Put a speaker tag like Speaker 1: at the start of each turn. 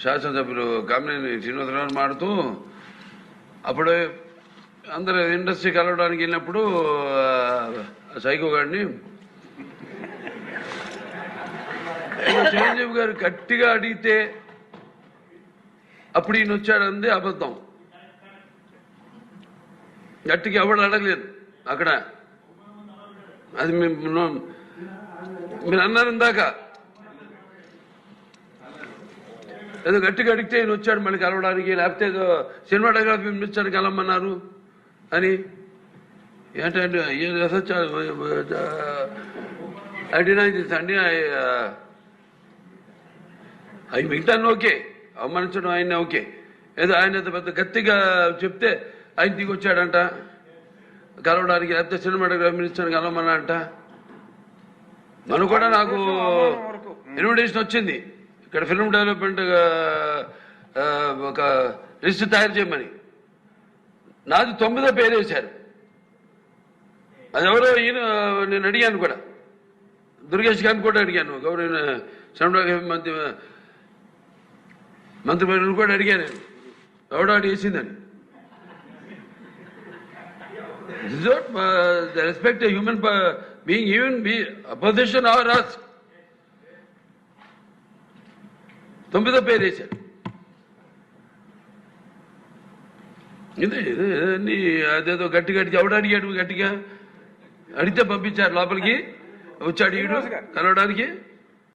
Speaker 1: శాసనసభ్యులు కామినేని శ్రీనివాసరావు మాడుతూ అప్పుడు అందరు ఇండస్ట్రీ కలవడానికి వెళ్ళినప్పుడు సైకో గారిని చిరంజీవి గారు గట్టిగా అడిగితే అప్పుడు ఈయన వచ్చాడంది అబద్ధం. గట్టిగా ఎవడు అడగలేదు అక్కడ. అది మీరు అన్నారు ఇందాక, ఏదో గట్టిగా అడిగితే ఈయన వచ్చాడు మళ్ళీ కలవడానికి, లేకపోతే ఏదో సినిమాటోగ్రఫీ మినిస్టర్ కలవమన్నారు అని. ఏంటంటే అవి మిగతాన్ని ఓకే, అవమానించడం ఆయన ఓకే, ఏదో ఆయన పెద్ద గట్టిగా చెప్తే ఆయన దిగి వచ్చాడంట కలవడానికి, లేకపోతే సినిమాటోగ్రఫీ మినిస్టర్ కలవమన్నాడంట. మనం కూడా నాకు ఇన్విటేషన్ వచ్చింది ఇక్కడ ఫిల్మ్ డెవలప్మెంట్ ఒక లిస్ట్ తయారు చేయమని. నాది 9వ పేరు వేశారు. అది ఎవరో ఈయన నేను అడిగాను కూడా, దుర్గేష్ గారిని కూడా అడిగాను, గౌరవ సినిమాటోగ్రఫీ మంత్రివర్యులు కూడా అడిగాను, ఎవడో అడి వేసిందని. Respect human being, even be opposition or us. 9వ పేరు వేశారు. ఇదే అదేదో గట్టిగా ఎవడు అడిగాడు, గట్టిగా అడిగితే పంపించారు లోపలికి, వచ్చాడు ఈడు కలవడానికి.